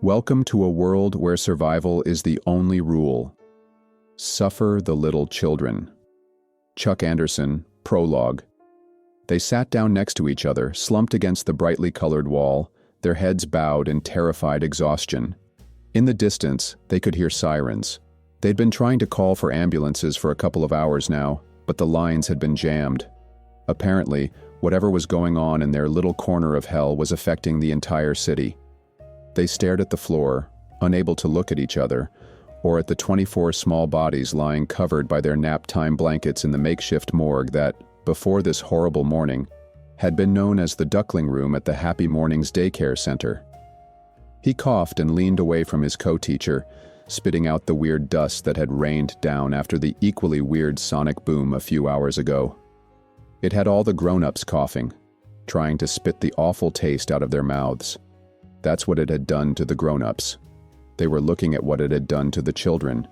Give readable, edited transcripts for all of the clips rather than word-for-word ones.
Welcome to a world where survival is the only rule. Suffer the little children. Chuck Anderson, Prologue. They sat down next to each other, slumped against the brightly colored wall, their heads bowed in terrified exhaustion. In the distance, they could hear sirens. They'd been trying to call for ambulances for a couple of hours now, but the lines had been jammed. Apparently, whatever was going on in their little corner of hell was affecting the entire city. They stared at the floor, unable to look at each other, or at the 24 small bodies lying covered by their nap-time blankets in the makeshift morgue that, before this horrible morning, had been known as the Duckling Room at the Happy Mornings Daycare Center. He coughed and leaned away from his co-teacher, spitting out the weird dust that had rained down after the equally weird sonic boom a few hours ago. It had all the grown-ups coughing, trying to spit the awful taste out of their mouths. That's what it had done to the grown-ups. They were looking at what it had done to the children.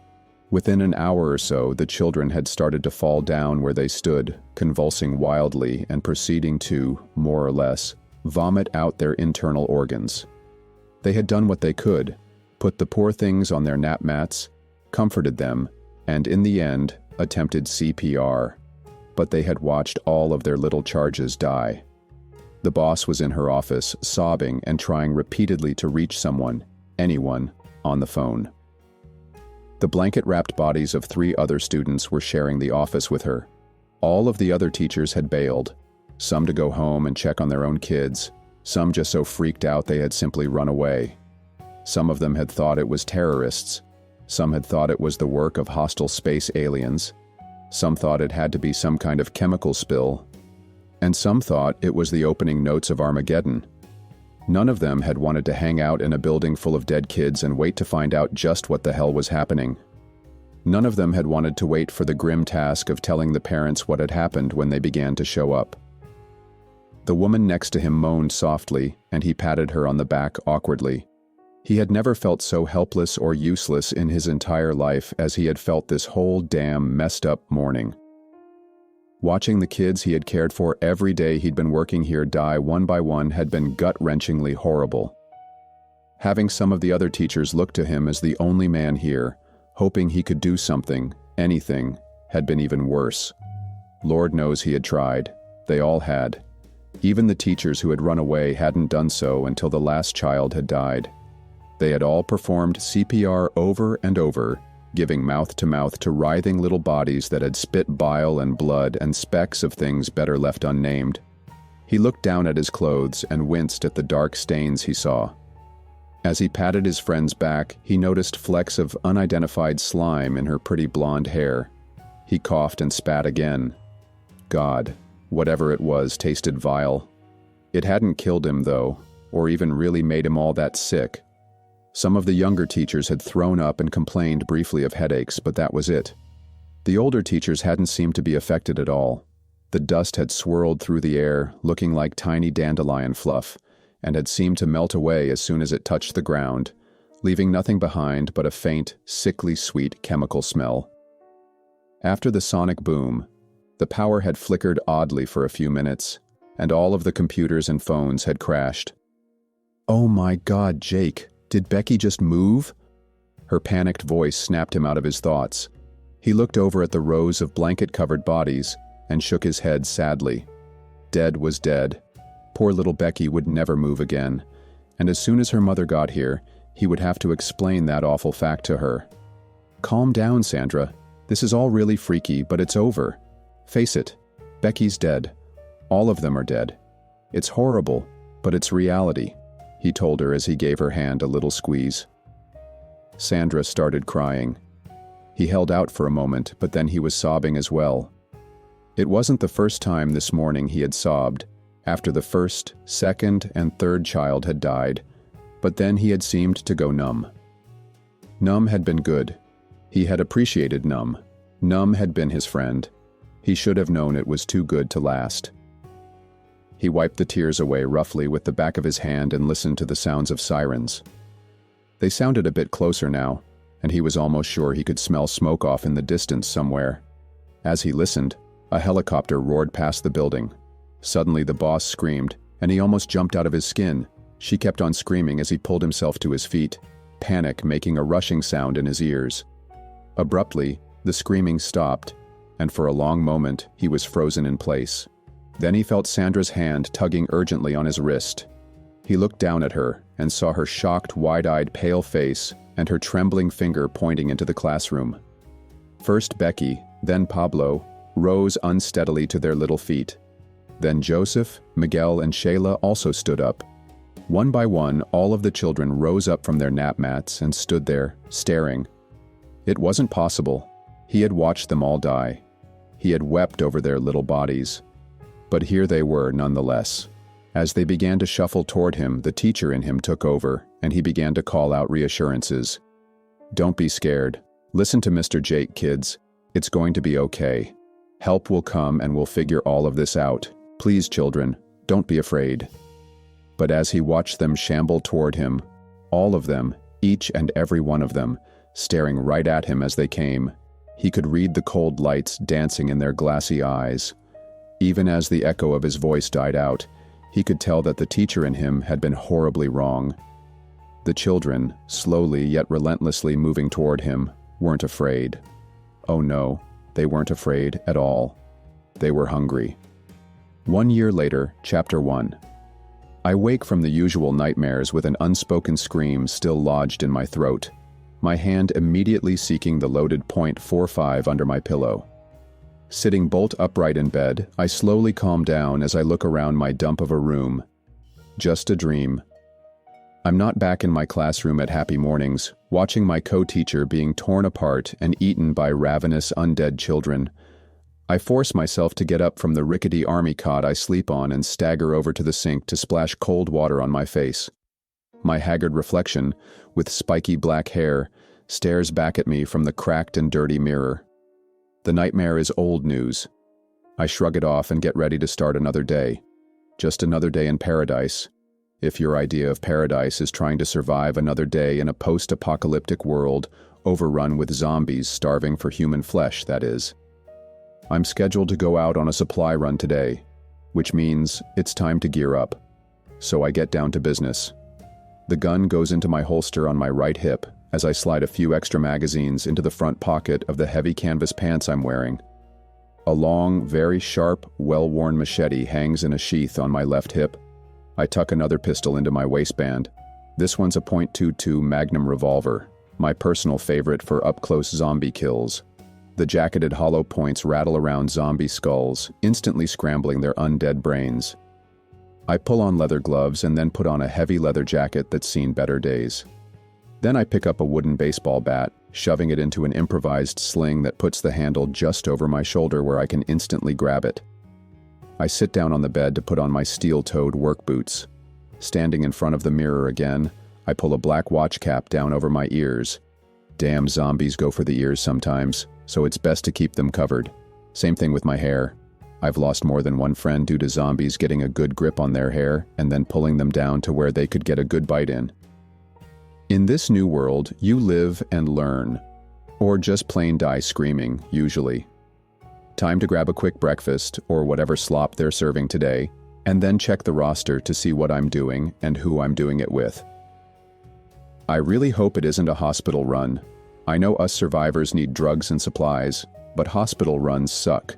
Within an hour or so, the children had started to fall down where they stood, convulsing wildly and proceeding to, more or less, vomit out their internal organs. They had done what they could, put the poor things on their nap mats, comforted them, and in the end, attempted CPR. But they had watched all of their little charges die. The boss was in her office, sobbing and trying repeatedly to reach someone, anyone, on the phone. The blanket-wrapped bodies of 3 other students were sharing the office with her. All of the other teachers had bailed, some to go home and check on their own kids, some just so freaked out they had simply run away. Some of them had thought it was terrorists, some had thought it was the work of hostile space aliens, some thought it had to be some kind of chemical spill, and some thought it was the opening notes of Armageddon. None of them had wanted to hang out in a building full of dead kids and wait to find out just what the hell was happening. None of them had wanted to wait for the grim task of telling the parents what had happened when they began to show up. The woman next to him moaned softly, and he patted her on the back awkwardly. He had never felt so helpless or useless in his entire life as he had felt this whole damn messed up morning. Watching the kids he had cared for every day he'd been working here die one by one had been gut-wrenchingly horrible. Having some of the other teachers look to him as the only man here, hoping he could do something, anything, had been even worse. Lord knows he had tried. They all had. Even the teachers who had run away hadn't done so until the last child had died. They had all performed CPR over and over, giving mouth-to-mouth to writhing little bodies that had spit bile and blood and specks of things better left unnamed. He looked down at his clothes and winced at the dark stains he saw. As he patted his friend's back, he noticed flecks of unidentified slime in her pretty blonde hair. He coughed and spat again. God, whatever it was tasted vile. It hadn't killed him, though, or even really made him all that sick. Some of the younger teachers had thrown up and complained briefly of headaches, but that was it. The older teachers hadn't seemed to be affected at all. The dust had swirled through the air, looking like tiny dandelion fluff, and had seemed to melt away as soon as it touched the ground, leaving nothing behind but a faint, sickly sweet chemical smell. After the sonic boom, the power had flickered oddly for a few minutes, and all of the computers and phones had crashed. "Oh my God, Jake! Did Becky just move?" Her panicked voice snapped him out of his thoughts. He looked over at the rows of blanket-covered bodies and shook his head sadly. Dead was dead. Poor little Becky would never move again, and as soon as her mother got here, he would have to explain that awful fact to her. "Calm down, Sandra. This is all really freaky, but it's over. Face it, Becky's dead. All of them are dead. It's horrible, but it's reality," he told her as he gave her hand a little squeeze. Sandra started crying. He held out for a moment, but then he was sobbing as well. It wasn't the first time this morning he had sobbed, after the first, second, and third child had died, but then he had seemed to go numb. Numb had been good. He had appreciated numb. Numb had been his friend. He should have known it was too good to last. He wiped the tears away roughly with the back of his hand and listened to the sounds of sirens. They sounded a bit closer now, and he was almost sure he could smell smoke off in the distance somewhere. As he listened, a helicopter roared past the building. Suddenly the boss screamed, and he almost jumped out of his skin. She kept on screaming as he pulled himself to his feet, panic making a rushing sound in his ears. Abruptly, the screaming stopped, and for a long moment he was frozen in place. Then he felt Sandra's hand tugging urgently on his wrist. He looked down at her and saw her shocked, wide-eyed, pale face and her trembling finger pointing into the classroom. First Becky, then Pablo, rose unsteadily to their little feet. Then Joseph, Miguel, and Shayla also stood up. One by one, all of the children rose up from their nap mats and stood there, staring. It wasn't possible. He had watched them all die. He had wept over their little bodies. But here they were nonetheless. As they began to shuffle toward him, the teacher in him took over, and he began to call out reassurances. "Don't be scared. Listen to Mr. Jake, kids. It's going to be okay. Help will come and we'll figure all of this out. Please, children, don't be afraid." But as he watched them shamble toward him, all of them, each and every one of them, staring right at him as they came, he could read the cold lights dancing in their glassy eyes. Even as the echo of his voice died out, he could tell that the teacher in him had been horribly wrong. The children, slowly yet relentlessly moving toward him, weren't afraid. Oh no, they weren't afraid at all. They were hungry. 1 year later, Chapter 1. I wake from the usual nightmares with an unspoken scream still lodged in my throat, my hand immediately seeking the loaded .45 under my pillow. Sitting bolt upright in bed, I slowly calm down as I look around my dump of a room. Just a dream. I'm not back in my classroom at Happy Mornings, watching my co-teacher being torn apart and eaten by ravenous undead children. I force myself to get up from the rickety army cot I sleep on and stagger over to the sink to splash cold water on my face. My haggard reflection, with spiky black hair, stares back at me from the cracked and dirty mirror. The nightmare is old news. I shrug it off and get ready to start another day. Just another day in paradise. If your idea of paradise is trying to survive another day in a post-apocalyptic world overrun with zombies starving for human flesh, that is. I'm scheduled to go out on a supply run today, which means it's time to gear up. So I get down to business. The gun goes into my holster on my right hip as I slide a few extra magazines into the front pocket of the heavy canvas pants I'm wearing. A long, very sharp, well-worn machete hangs in a sheath on my left hip. I tuck another pistol into my waistband. This one's a .22 Magnum revolver, my personal favorite for up-close zombie kills. The jacketed hollow points rattle around zombie skulls, instantly scrambling their undead brains. I pull on leather gloves and then put on a heavy leather jacket that's seen better days. Then I pick up a wooden baseball bat, shoving it into an improvised sling that puts the handle just over my shoulder where I can instantly grab it. I sit down on the bed to put on my steel-toed work boots. Standing in front of the mirror again, I pull a black watch cap down over my ears. Damn zombies go for the ears sometimes, so it's best to keep them covered. Same thing with my hair. I've lost more than one friend due to zombies getting a good grip on their hair and then pulling them down to where they could get a good bite in. In this new world, you live and learn. Or just plain die screaming, usually. Time to grab a quick breakfast, or whatever slop they're serving today, and then check the roster to see what I'm doing and who I'm doing it with. I really hope it isn't a hospital run. I know us survivors need drugs and supplies, but hospital runs suck.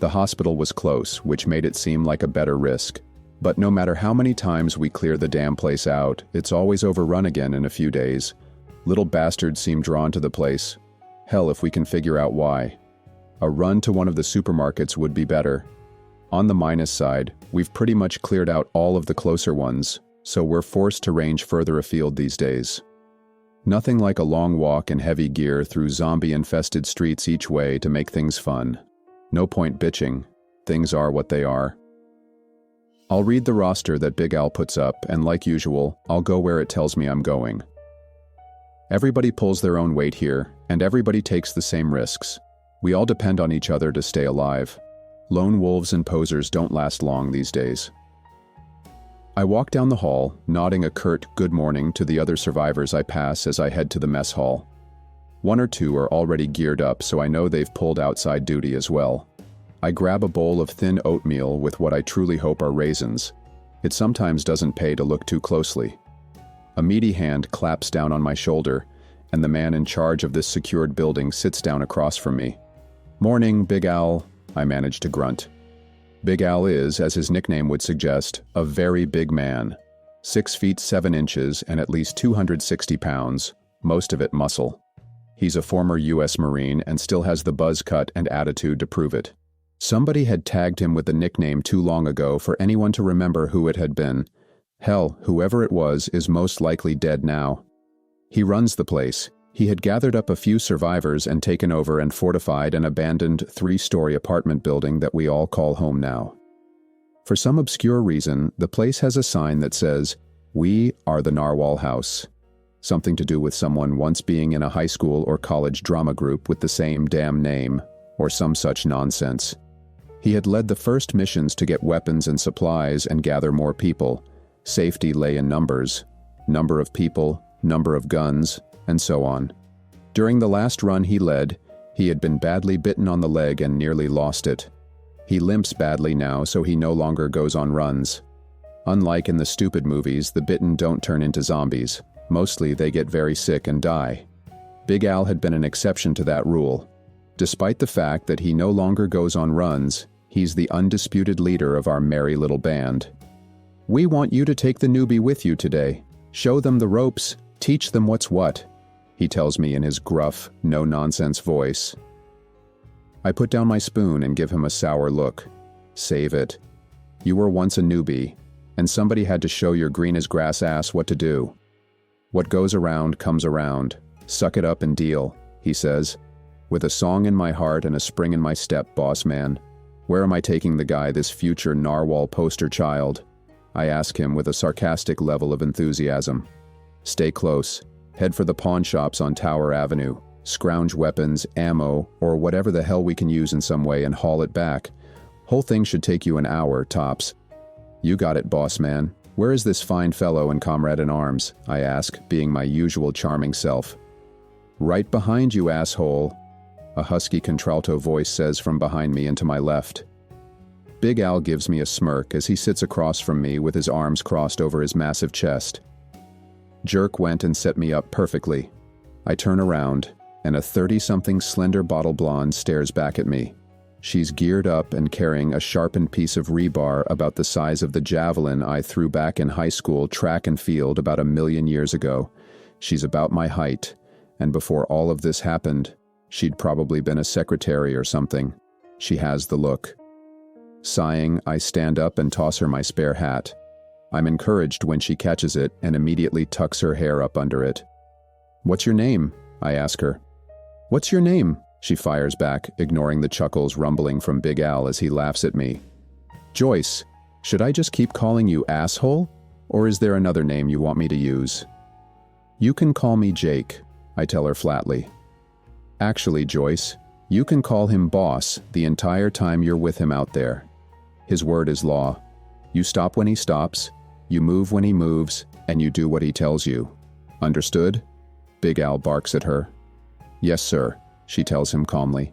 The hospital was close, which made it seem like a better risk. But no matter how many times we clear the damn place out, it's always overrun again in a few days. Little bastards seem drawn to the place. Hell, if we can figure out why. A run to one of the supermarkets would be better. On the minus side, we've pretty much cleared out all of the closer ones, so we're forced to range further afield these days. Nothing like a long walk in heavy gear through zombie-infested streets each way to make things fun. No point bitching. Things are what they are. I'll read the roster that Big Al puts up, and like usual, I'll go where it tells me I'm going. Everybody pulls their own weight here, and everybody takes the same risks. We all depend on each other to stay alive. Lone wolves and posers don't last long these days. I walk down the hall, nodding a curt good morning to the other survivors I pass as I head to the mess hall. One or two are already geared up, so I know they've pulled outside duty as well. I grab a bowl of thin oatmeal with what I truly hope are raisins. It sometimes doesn't pay to look too closely. A meaty hand claps down on my shoulder, and the man in charge of this secured building sits down across from me. "Morning, Big Al," I manage to grunt. Big Al is, as his nickname would suggest, a very big man. 6 feet 7 inches and at least 260 pounds, most of it muscle. He's a former US Marine and still has the buzz cut and attitude to prove it. Somebody had tagged him with the nickname too long ago for anyone to remember who it had been. Hell, whoever it was is most likely dead now. He runs the place. He had gathered up a few survivors and taken over and fortified an abandoned 3-story apartment building that we all call home now. For some obscure reason, the place has a sign that says, "We are the Narwhal House." Something to do with someone once being in a high school or college drama group with the same damn name, or some such nonsense. He had led the first missions to get weapons and supplies and gather more people. Safety lay in numbers. Number of people, number of guns, and so on. During the last run he led, he had been badly bitten on the leg and nearly lost it. He limps badly now, so he no longer goes on runs. Unlike in the stupid movies, the bitten don't turn into zombies. Mostly they get very sick and die. Big Al had been an exception to that rule. Despite the fact that he no longer goes on runs, he's the undisputed leader of our merry little band. "We want you to take the newbie with you today. Show them the ropes, teach them what's what," he tells me in his gruff, no-nonsense voice. I put down my spoon and give him a sour look. Save it. You were once a newbie, and somebody had to show your green-as-grass ass what to do. "What goes around comes around. Suck it up and deal," he says. "With a song in my heart and a spring in my step, boss man. Where am I taking the guy, this future narwhal poster child?" I ask him with a sarcastic level of enthusiasm. "Stay close. Head for the pawn shops on Tower Avenue. Scrounge weapons, ammo, or whatever the hell we can use in some way and haul it back. Whole thing should take you an hour, tops." "You got it, boss man. Where is this fine fellow and comrade in arms?" I ask, being my usual charming self. "Right behind you, asshole," a husky contralto voice says from behind me and to my left. Big Al gives me a smirk as he sits across from me with his arms crossed over his massive chest. Jerk went and set me up perfectly. I turn around, and a 30-something slender bottle blonde stares back at me. She's geared up and carrying a sharpened piece of rebar about the size of the javelin I threw back in high school track and field about 1,000,000 years ago. She's about my height, and before all of this happened, she'd probably been a secretary or something. She has the look. Sighing, I stand up and toss her my spare hat. I'm encouraged when she catches it and immediately tucks her hair up under it. "What's your name?" I ask her. "What's your name?" she fires back, ignoring the chuckles rumbling from Big Al as he laughs at me. "Joyce. Should I just keep calling you asshole? Or is there another name you want me to use?" "You can call me Jake," I tell her flatly. "Actually, Joyce, you can call him boss the entire time you're with him out there. His word is law. You stop when he stops, you move when he moves, and you do what he tells you. Understood?" Big Al barks at her. "Yes, sir," she tells him calmly.